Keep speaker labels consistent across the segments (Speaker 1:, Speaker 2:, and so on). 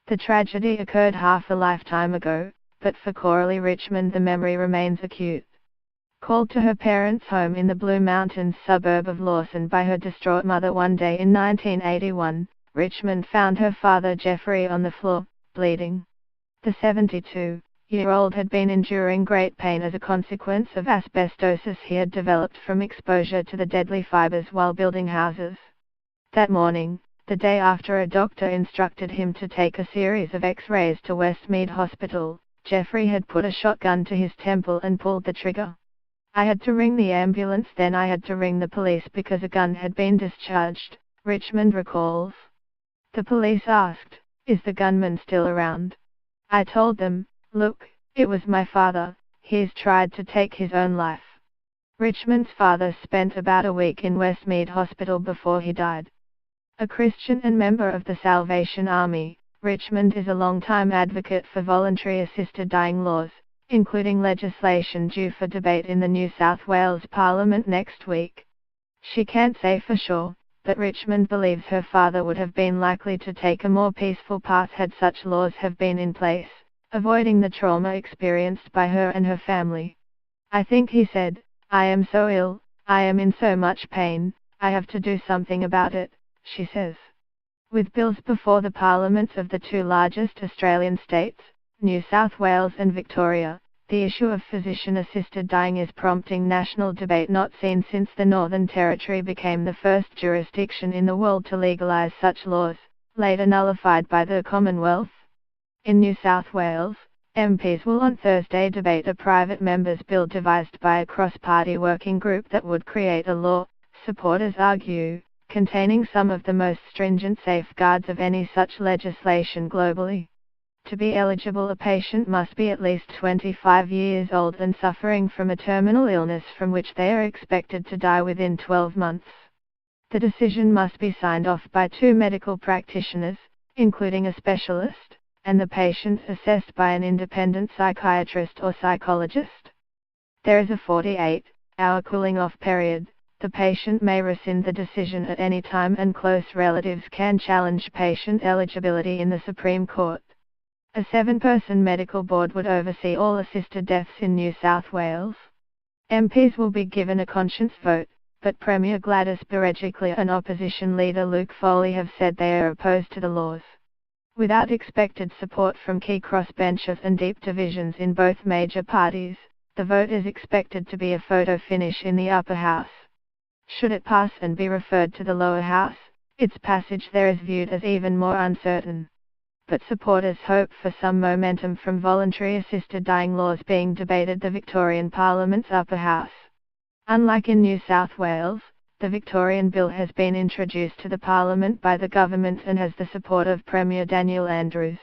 Speaker 1: The tragedy occurred half a lifetime ago, but for Coralie Richmond the memory remains acute. Called to her parents' home in the Blue Mountains suburb of Lawson by her distraught mother one day in 1981, Richmond found her father Jeffrey on the floor, bleeding. The 72-year-old had been enduring great pain as a consequence of asbestosis he had developed from exposure to the deadly fibers while building houses. That morning, the day after a doctor instructed him to take a series of X-rays to Westmead Hospital, Jeffrey had put a shotgun to his temple and pulled the trigger. I had to ring the ambulance, then I had to ring the police because a gun had been discharged, Richmond recalls. The police asked, "Is the gunman still around?" I told them, "Look, it was my father, he's tried to take his own life." Richmond's father spent about a week in Westmead Hospital before he died. A Christian and member of the Salvation Army, Richmond is a long-time advocate for voluntary assisted dying laws, including legislation due for debate in the New South Wales Parliament next week. She can't say for sure, but Richmond believes her father would have been likely to take a more peaceful path had such laws have been in place, avoiding the trauma experienced by her and her family. "I think," he said, "I am so ill, I am in so much pain, I have to do something about it," she says. With bills before the parliaments of the two largest Australian states, New South Wales and Victoria, the issue of physician-assisted dying is prompting national debate not seen since the Northern Territory became the first jurisdiction in the world to legalise such laws, later nullified by the Commonwealth. In New South Wales, MPs will on Thursday debate a private member's bill devised by a cross-party working group that would create a law, supporters argue, containing some of the most stringent safeguards of any such legislation globally. To be eligible, a patient must be at least 25 years old and suffering from a terminal illness from which they are expected to die within 12 months. The decision must be signed off by 2 medical practitioners, including a specialist, and the patient assessed by an independent psychiatrist or psychologist. There is a 48-hour cooling-off period. The patient may rescind the decision at any time and close relatives can challenge patient eligibility in the Supreme Court. A 7-person medical board would oversee all assisted deaths in New South Wales. MPs will be given a conscience vote, but Premier Gladys Berejiklian and opposition leader Luke Foley have said they are opposed to the laws. Without expected support from key crossbenchers and deep divisions in both major parties, the vote is expected to be a photo finish in the upper house. Should it pass and be referred to the lower house, its passage there is viewed as even more uncertain. But supporters hope for some momentum from voluntary assisted dying laws being debated the Victorian Parliament's upper house. Unlike in New South Wales, the Victorian bill has been introduced to the Parliament by the government and has the support of Premier Daniel Andrews.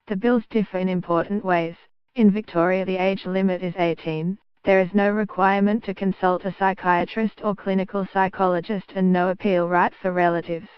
Speaker 1: The bills differ in important ways. In Victoria the age limit is 18, there is no requirement to consult a psychiatrist or clinical psychologist and no appeal right for relatives.